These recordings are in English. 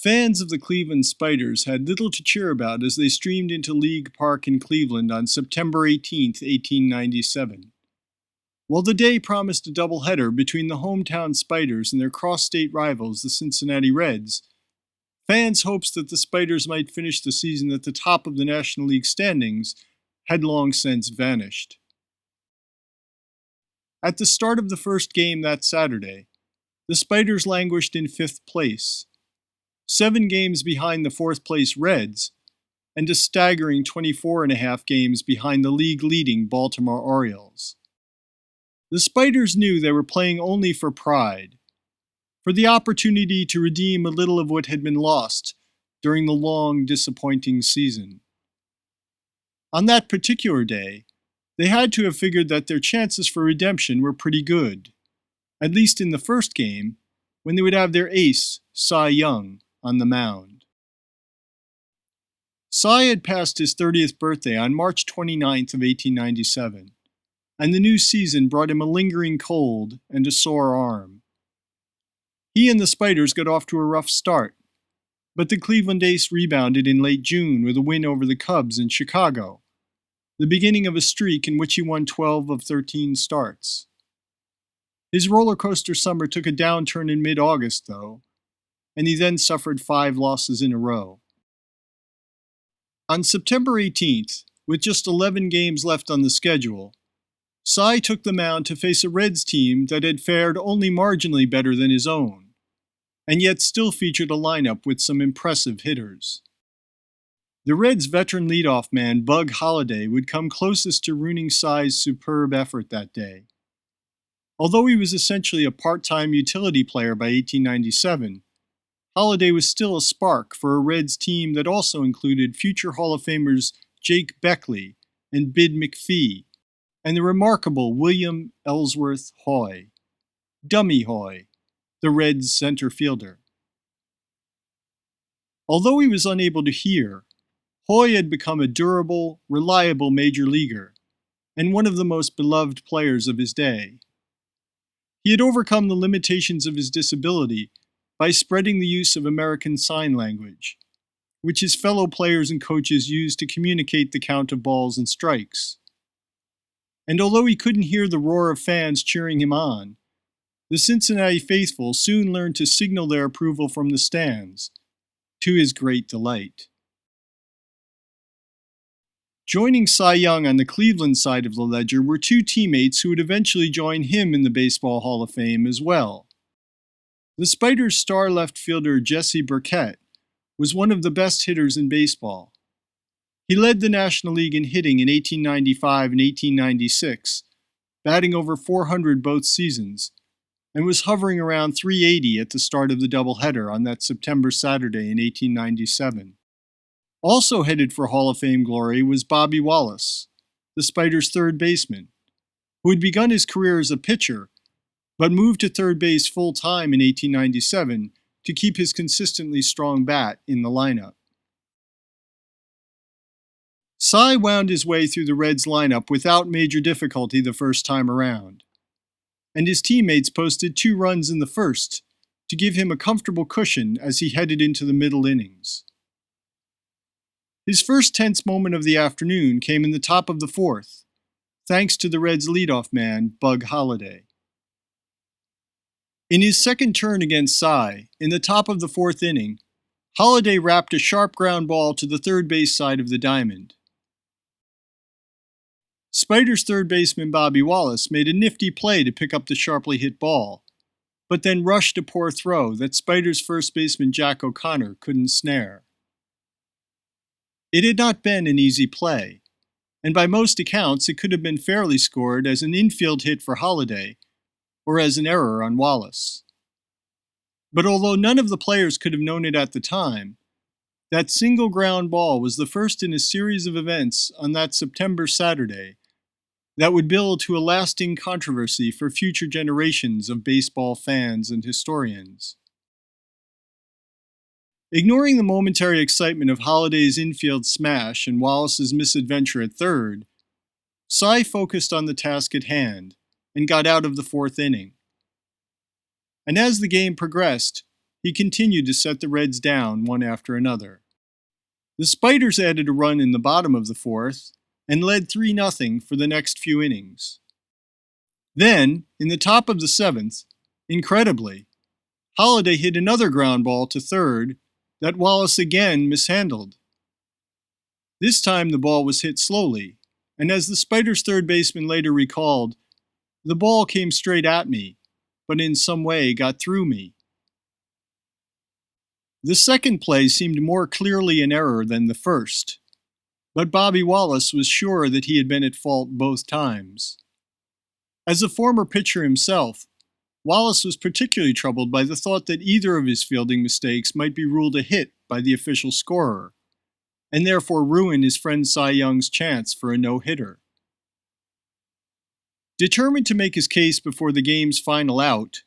Fans of the Cleveland Spiders had little to cheer about as they streamed into League Park in Cleveland on September 18, 1897. While the day promised a doubleheader between the hometown Spiders and their cross-state rivals, the Cincinnati Reds, fans' hopes that the Spiders might finish the season at the top of the National League standings had long since vanished. At the start of the first game that Saturday, the Spiders languished in 5th place, 7 games behind the 4th-place Reds, and a staggering 24.5 games behind the league-leading Baltimore Orioles. The Spiders knew they were playing only for pride, for the opportunity to redeem a little of what had been lost during the long, disappointing season. On that particular day, they had to have figured that their chances for redemption were pretty good, at least in the first game, when they would have their ace, Cy Young, on the mound. Cy had passed his 30th birthday on March 29th of 1897, and the new season brought him a lingering cold and a sore arm. He and the Spiders got off to a rough start, but the Cleveland Ace rebounded in late June with a win over the Cubs in Chicago, the beginning of a streak in which he won 12 of 13 starts. His roller coaster summer took a downturn in mid-August, though, and he then suffered 5 losses in a row. On September 18th, with just 11 games left on the schedule, Cy took the mound to face a Reds team that had fared only marginally better than his own, and yet still featured a lineup with some impressive hitters. The Reds' veteran leadoff man Bug Holliday would come closest to ruining Cy's superb effort that day. Although he was essentially a part-time utility player by 1897, Holliday was still a spark for a Reds team that also included future Hall of Famers Jake Beckley and Bid McPhee, and the remarkable William Ellsworth Hoy, Dummy Hoy, the Reds' center fielder. Although he was unable to hear, Hoy had become a durable, reliable major leaguer, and one of the most beloved players of his day. He had overcome the limitations of his disability by spreading the use of American Sign Language, which his fellow players and coaches used to communicate the count of balls and strikes. And although he couldn't hear the roar of fans cheering him on, the Cincinnati faithful soon learned to signal their approval from the stands, to his great delight. Joining Cy Young on the Cleveland side of the ledger were 2 teammates who would eventually join him in the Baseball Hall of Fame as well. The Spiders' star left fielder Jesse Burkett was one of the best hitters in baseball. He led the National League in hitting in 1895 and 1896, batting over .400 both seasons, and was hovering around .380 at the start of the doubleheader on that September Saturday in 1897. Also headed for Hall of Fame glory was Bobby Wallace, the Spiders' third baseman, who had begun his career as a pitcher, but moved to third base full-time in 1897 to keep his consistently strong bat in the lineup. Cy wound his way through the Reds lineup without major difficulty the first time around, and his teammates posted 2 runs in the first to give him a comfortable cushion as he headed into the middle innings. His first tense moment of the afternoon came in the top of the 4th, thanks to the Reds' leadoff man, Bug Holliday. In his second turn against Cy, in the top of the 4th inning, Holliday rapped a sharp ground ball to the third base side of the diamond. Spiders' third baseman Bobby Wallace made a nifty play to pick up the sharply hit ball, but then rushed a poor throw that Spiders' first baseman Jack O'Connor couldn't snare. It had not been an easy play, and by most accounts it could have been fairly scored as an infield hit for Holliday, or as an error on Wallace. But although none of the players could have known it at the time, that single ground ball was the first in a series of events on that September Saturday that would build to a lasting controversy for future generations of baseball fans and historians. Ignoring the momentary excitement of Holliday's infield smash and Wallace's misadventure at third, Cy focused on the task at hand and got out of the 4th inning. And as the game progressed, he continued to set the Reds down one after another. The Spiders added a run in the bottom of the fourth and led 3-0 for the next few innings. Then, in the top of the seventh, incredibly, Holliday hit another ground ball to third that Wallace again mishandled. This time the ball was hit slowly, and as the Spiders' third baseman later recalled, the ball came straight at me, but in some way got through me. The second play seemed more clearly an error than the first, but Bobby Wallace was sure that he had been at fault both times. As a former pitcher himself, Wallace was particularly troubled by the thought that either of his fielding mistakes might be ruled a hit by the official scorer, and therefore ruin his friend Cy Young's chance for a no-hitter. Determined to make his case before the game's final out,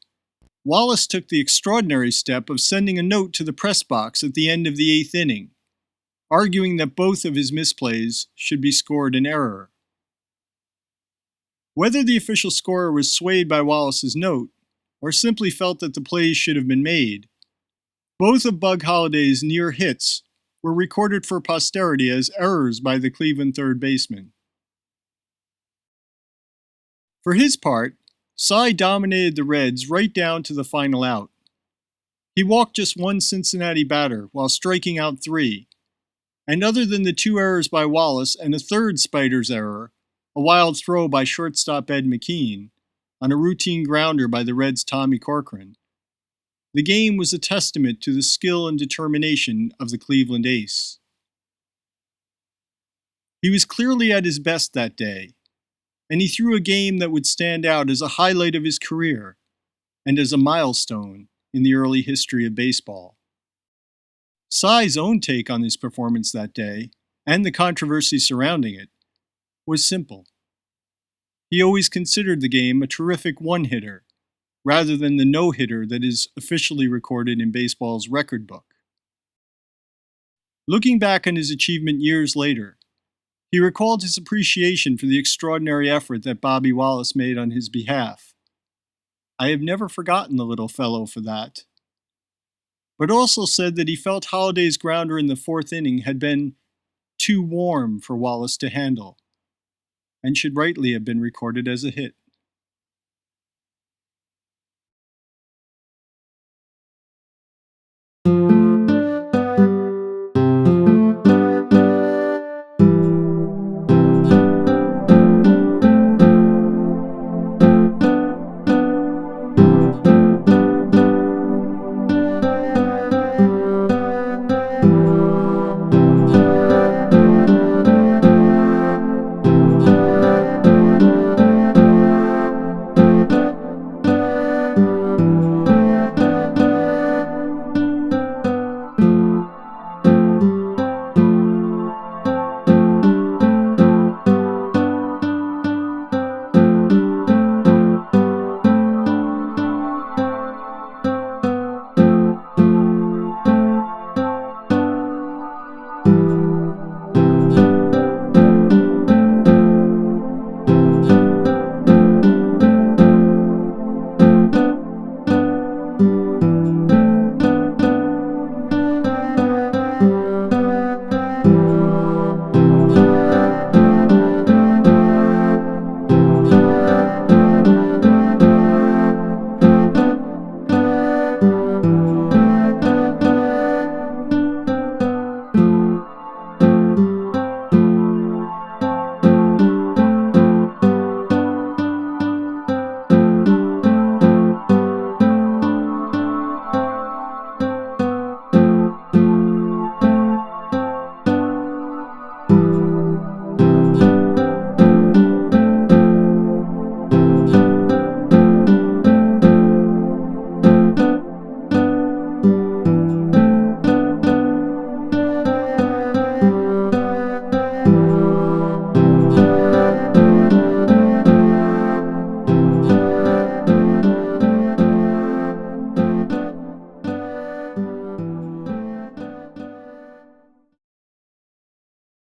Wallace took the extraordinary step of sending a note to the press box at the end of the eighth inning, arguing that both of his misplays should be scored in error. Whether the official scorer was swayed by Wallace's note, or simply felt that the plays should have been made, both of Bug Holliday's near hits were recorded for posterity as errors by the Cleveland third baseman. For his part, Cy dominated the Reds right down to the final out. He walked just one Cincinnati batter while striking out 3, and other than the 2 errors by Wallace and a third Spiders error, a wild throw by shortstop Ed McKean, on a routine grounder by the Reds' Tommy Corcoran, the game was a testament to the skill and determination of the Cleveland ace. He was clearly at his best that day, and he threw a game that would stand out as a highlight of his career and as a milestone in the early history of baseball. Cy's own take on his performance that day, and the controversy surrounding it, was simple. He always considered the game a terrific one-hitter, rather than the no-hitter that is officially recorded in baseball's record book. Looking back on his achievement years later, he recalled his appreciation for the extraordinary effort that Bobby Wallace made on his behalf. "I have never forgotten the little fellow for that." But also said that he felt Holliday's grounder in the fourth inning had been too warm for Wallace to handle, and should rightly have been recorded as a hit.